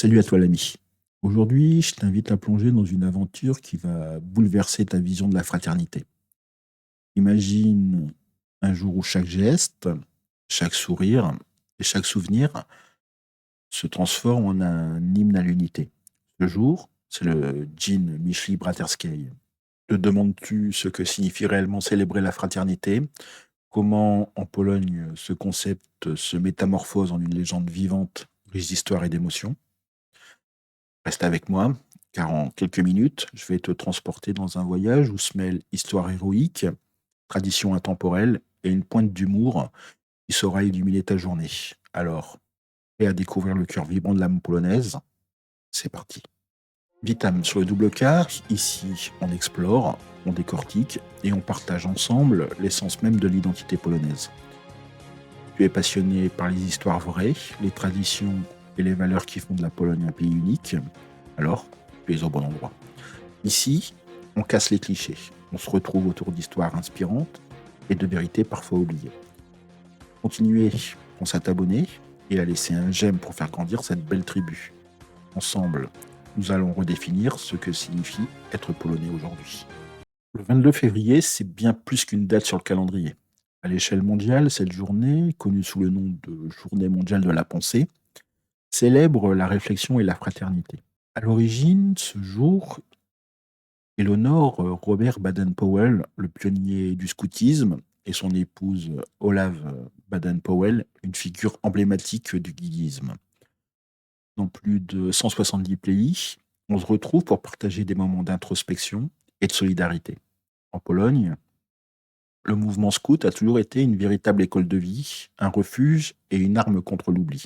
Salut à toi l'ami. Aujourd'hui, je t'invite à plonger dans une aventure qui va bouleverser ta vision de la fraternité. Imagine un jour où chaque geste, chaque sourire et chaque souvenir se transforme en un hymne à l'unité. Ce jour, c'est le Dzień Myśli Braterskiej. Te demandes-tu ce que signifie réellement célébrer la fraternité? Comment en Pologne ce concept se métamorphose en une légende vivante, riche d'histoire et d'émotions? Reste avec moi, car en quelques minutes, je vais te transporter dans un voyage où se mêlent histoire héroïque, tradition intemporelle et une pointe d'humour qui saura illuminer ta journée. Alors, prêt à découvrir le cœur vibrant de l'âme polonaise? C'est parti. Vitam sur le double K, ici on explore, on décortique et on partage ensemble l'essence même de l'identité polonaise. Tu es passionné par les histoires vraies, les traditions et les valeurs qui font de la Pologne un pays unique, alors tu es au bon endroit. Ici, on casse les clichés, on se retrouve autour d'histoires inspirantes et de vérités parfois oubliées. Continuez, pense à t'abonner et à laisser un j'aime pour faire grandir cette belle tribu. Ensemble, nous allons redéfinir ce que signifie être polonais aujourd'hui. Le 22 février, c'est bien plus qu'une date sur le calendrier. À l'échelle mondiale, cette journée, connue sous le nom de Journée mondiale de la pensée, célèbre la réflexion et la fraternité. À l'origine, ce jour, il honore Robert Baden-Powell, le pionnier du scoutisme, et son épouse Olav Baden-Powell, une figure emblématique du guidisme. Dans plus de 170 pays, on se retrouve pour partager des moments d'introspection et de solidarité. En Pologne, le mouvement scout a toujours été une véritable école de vie, un refuge et une arme contre l'oubli.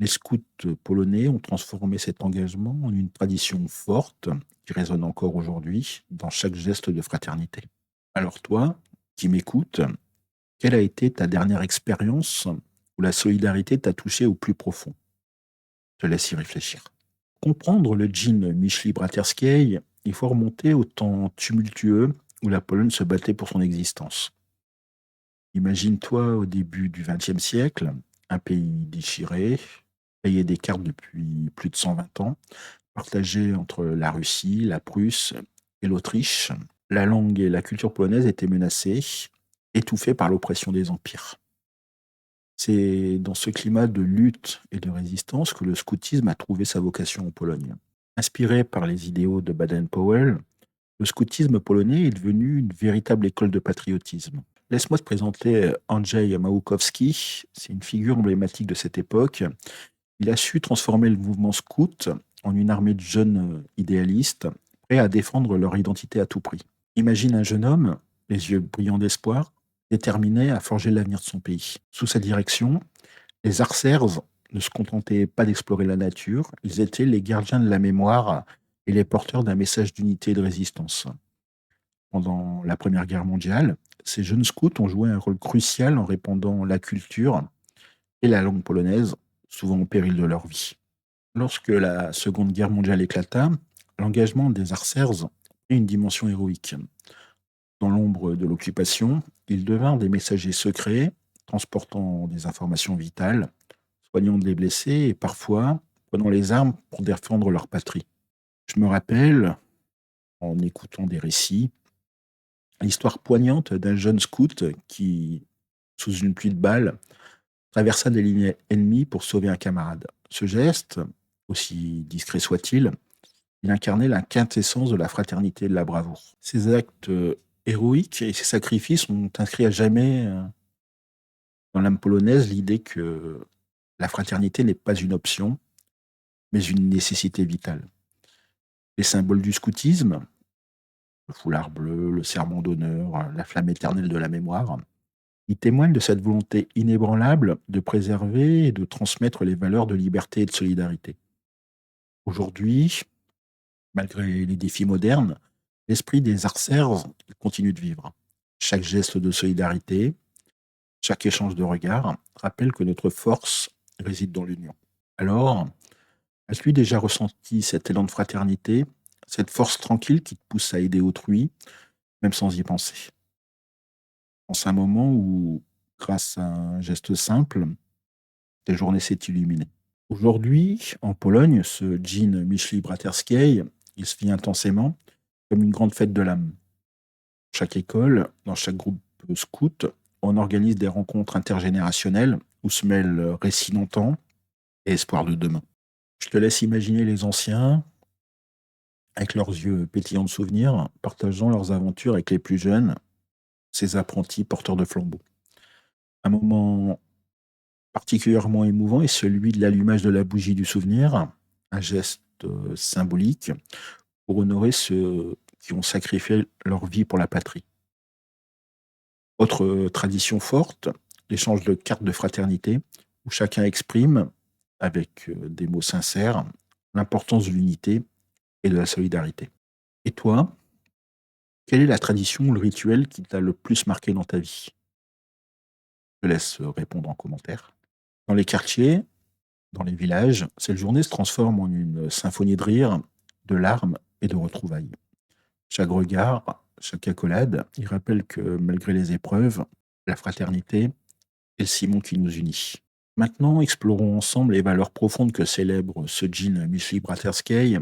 Les scouts polonais ont transformé cet engagement en une tradition forte qui résonne encore aujourd'hui dans chaque geste de fraternité. Alors toi, qui m'écoutes, quelle a été ta dernière expérience où la solidarité t'a touché au plus profond? Je te laisse y réfléchir. Pour comprendre le djinn Myśli Braterskiej, il faut remonter au temps tumultueux où la Pologne se battait pour son existence. Imagine-toi au début du XXe siècle, un pays déchiré, rayé des cartes depuis plus de 120 ans, partagé entre la Russie, la Prusse et l'Autriche. La langue et la culture polonaise étaient menacées, étouffées par l'oppression des empires. C'est dans ce climat de lutte et de résistance que le scoutisme a trouvé sa vocation en Pologne. Inspiré par les idéaux de Baden-Powell, le scoutisme polonais est devenu une véritable école de patriotisme. Laisse-moi te présenter Andrzej Małkowski. C'est une figure emblématique de cette époque. Il a su transformer le mouvement scout en une armée de jeunes idéalistes, prêts à défendre leur identité à tout prix. Imagine un jeune homme, les yeux brillants d'espoir, déterminé à forger l'avenir de son pays. Sous sa direction, les arcers ne se contentaient pas d'explorer la nature, ils étaient les gardiens de la mémoire et les porteurs d'un message d'unité et de résistance. Pendant la Première Guerre mondiale, ces jeunes scouts ont joué un rôle crucial en répandant la culture et la langue polonaise, souvent au péril de leur vie. Lorsque la Seconde Guerre mondiale éclata, l'engagement des arcers prit une dimension héroïque. Dans l'ombre de l'occupation, ils devinrent des messagers secrets, transportant des informations vitales, soignant les blessés et parfois prenant les armes pour défendre leur patrie. Je me rappelle, en écoutant des récits, l'histoire poignante d'un jeune scout qui, sous une pluie de balles, traversa des lignes ennemies pour sauver un camarade. Ce geste, aussi discret soit-il, il incarnait la quintessence de la fraternité et de la bravoure. Ces actes héroïques et ces sacrifices ont inscrit à jamais dans l'âme polonaise l'idée que la fraternité n'est pas une option, mais une nécessité vitale. Les symboles du scoutisme, le foulard bleu, le serment d'honneur, la flamme éternelle de la mémoire, ils témoignent de cette volonté inébranlable de préserver et de transmettre les valeurs de liberté et de solidarité. Aujourd'hui, malgré les défis modernes, l'esprit des arcers continue de vivre. Chaque geste de solidarité, chaque échange de regards rappelle que notre force réside dans l'union. Alors, as-tu déjà ressenti cet élan de fraternité, cette force tranquille qui te pousse à aider autrui, même sans y penser? Pense à un moment où, grâce à un geste simple, ta journée s'est illuminée. Aujourd'hui, en Pologne, ce dżin Myśli Braterskiej, il se vit intensément comme une grande fête de l'âme. Chaque école, dans chaque groupe scout, on organise des rencontres intergénérationnelles où se mêlent récits d'antan et espoir de demain. Je te laisse imaginer les anciens, avec leurs yeux pétillants de souvenirs, partageant leurs aventures avec les plus jeunes, ces apprentis porteurs de flambeaux. Un moment particulièrement émouvant est celui de l'allumage de la bougie du souvenir, un geste symbolique pour honorer ceux qui ont sacrifié leur vie pour la patrie. Autre tradition forte, l'échange de cartes de fraternité, où chacun exprime, avec des mots sincères, l'importance de l'unité et de la solidarité. Et toi, quelle est la tradition ou le rituel qui t'a le plus marqué dans ta vie? Je te laisse répondre en commentaire. Dans les quartiers, dans les villages, cette journée se transforme en une symphonie de rire, de larmes et de retrouvailles. Chaque regard, chaque accolade, il rappelle que malgré les épreuves, la fraternité est le ciment qui nous unit. Maintenant, explorons ensemble les valeurs profondes que célèbre ce djinn Myśli Braterskiej.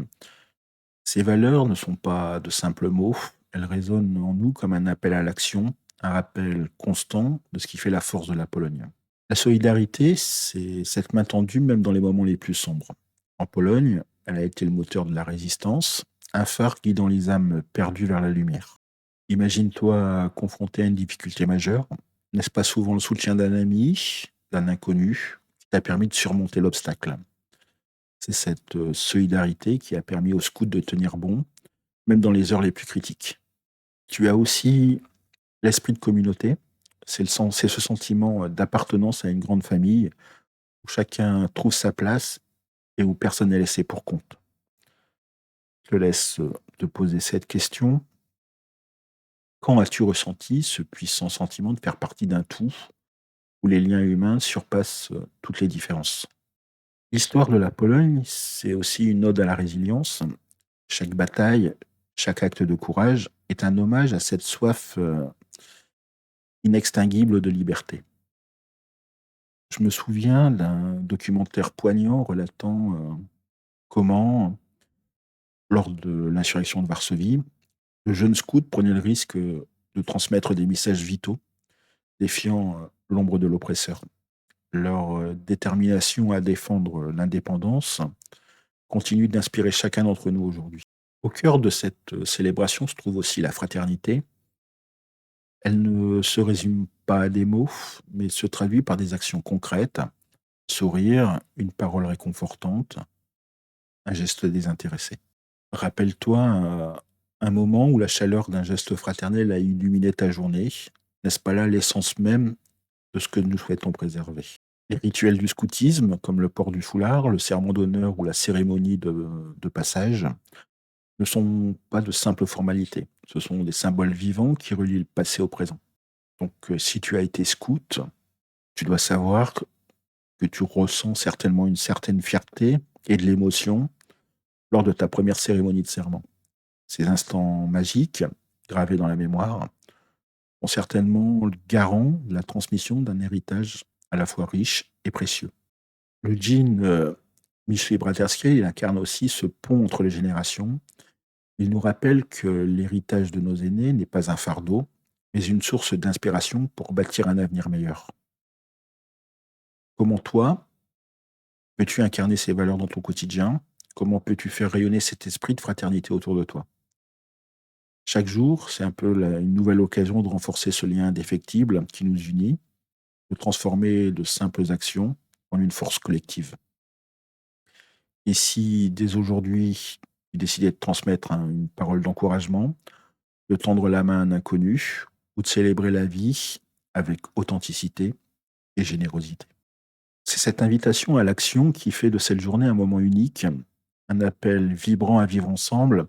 Ces valeurs ne sont pas de simples mots, elles résonnent en nous comme un appel à l'action, un rappel constant de ce qui fait la force de la Pologne. La solidarité, c'est cette main tendue même dans les moments les plus sombres. En Pologne, elle a été le moteur de la résistance, un phare guidant les âmes perdues vers la lumière. Imagine-toi confronté à une difficulté majeure. N'est-ce pas souvent le soutien d'un ami, d'un inconnu, qui t'a permis de surmonter l'obstacle? C'est cette solidarité qui a permis aux scouts de tenir bon, même dans les heures les plus critiques. Tu as aussi l'esprit de communauté. C'est ce sentiment d'appartenance à une grande famille où chacun trouve sa place et où personne n'est laissé pour compte. Je te laisse te poser cette question. Quand as-tu ressenti ce puissant sentiment de faire partie d'un tout où les liens humains surpassent toutes les différences? L'histoire de la Pologne, c'est aussi une ode à la résilience. Chaque bataille, chaque acte de courage est un hommage à cette soif inextinguible de liberté. Je me souviens d'un documentaire poignant relatant comment, lors de l'insurrection de Varsovie, le jeune scout prenait le risque de transmettre des messages vitaux, défiant l'ombre de l'oppresseur. Leur détermination à défendre l'indépendance continue d'inspirer chacun d'entre nous aujourd'hui. Au cœur de cette célébration se trouve aussi la fraternité. Elle ne se résume pas à des mots, mais se traduit par des actions concrètes, un sourire, une parole réconfortante, un geste désintéressé. Rappelle-toi un moment où la chaleur d'un geste fraternel a illuminé ta journée. N'est-ce pas là l'essence même de ce que nous souhaitons préserver? Les rituels du scoutisme, comme le port du foulard, le serment d'honneur ou la cérémonie de passage, ne sont pas de simples formalités. Ce sont des symboles vivants qui relient le passé au présent. Donc, si tu as été scout, tu dois savoir que tu ressens certainement une certaine fierté et de l'émotion lors de ta première cérémonie de serment. Ces instants magiques, gravés dans la mémoire, sont certainement le garant de la transmission d'un héritage à la fois riche et précieux. Le djinn Michel Braterski, il incarne aussi ce pont entre les générations. Il nous rappelle que l'héritage de nos aînés n'est pas un fardeau, mais une source d'inspiration pour bâtir un avenir meilleur. Comment toi, peux-tu incarner ces valeurs dans ton quotidien? Comment peux-tu faire rayonner cet esprit de fraternité autour de toi? Chaque jour, c'est un peu une nouvelle occasion de renforcer ce lien indéfectible qui nous unit, de transformer de simples actions en une force collective. Et si dès aujourd'hui, tu décidais de transmettre une parole d'encouragement, de tendre la main à un inconnu ou de célébrer la vie avec authenticité et générosité. C'est cette invitation à l'action qui fait de cette journée un moment unique, un appel vibrant à vivre ensemble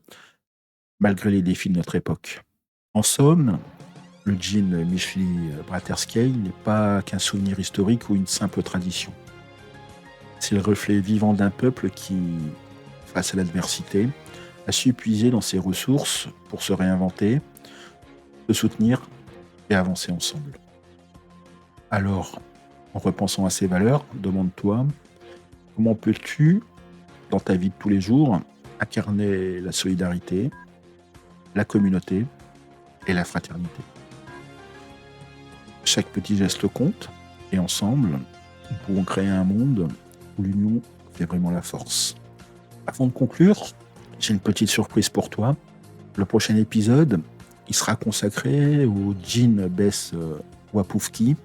malgré les défis de notre époque. En somme, le djinn Myśli Braterskiej n'est pas qu'un souvenir historique ou une simple tradition. C'est le reflet vivant d'un peuple qui, face à l'adversité, a su puiser dans ses ressources pour se réinventer, se soutenir et avancer ensemble. Alors, en repensant à ces valeurs, demande-toi Comment peux-tu, dans ta vie de tous les jours, incarner la solidarité, la communauté et la fraternité? Chaque petit geste compte et ensemble, nous pouvons créer un monde où l'union fait vraiment la force. Avant de conclure, j'ai une petite surprise pour toi. Le prochain épisode, il sera consacré au Jean Bess Wapówki,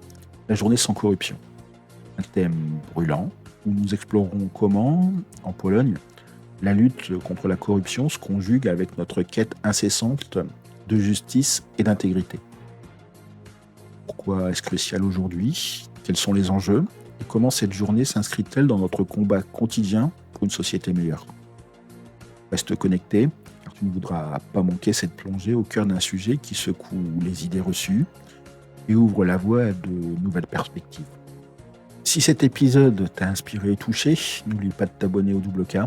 la journée sans corruption. Un thème brûlant où nous explorerons comment, en Pologne, la lutte contre la corruption se conjugue avec notre quête incessante de justice et d'intégrité. Pourquoi est-ce crucial aujourd'hui? Quels sont les enjeux? Et comment cette journée s'inscrit-elle dans notre combat quotidien pour une société meilleure? Reste connecté, car tu ne voudras pas manquer cette plongée au cœur d'un sujet qui secoue les idées reçues et ouvre la voie à de nouvelles perspectives. Si cet épisode t'a inspiré et touché, n'oublie pas de t'abonner au Double K,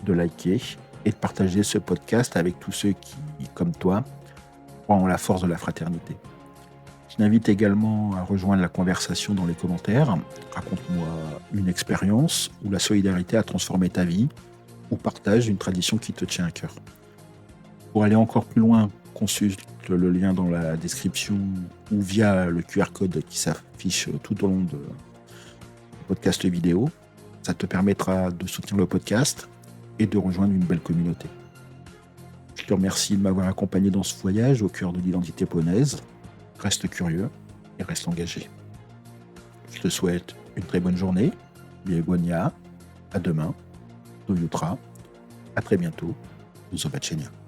de liker et de partager ce podcast avec tous ceux qui, comme toi, croient en la force de la fraternité. Je t'invite également à rejoindre la conversation dans les commentaires. Raconte-moi une expérience où la solidarité a transformé ta vie ou partage une tradition qui te tient à cœur. Pour aller encore plus loin, consulte le lien dans la description ou via le QR code qui s'affiche tout au long de podcast vidéo. Ça te permettra de soutenir le podcast et de rejoindre une belle communauté. Je te remercie de m'avoir accompagné dans ce voyage au cœur de l'identité polonaise. Reste curieux et reste engagé. Je te souhaite une très bonne journée. Bienvenue, à demain. Do jutra. À très bientôt. Do zobaczenia.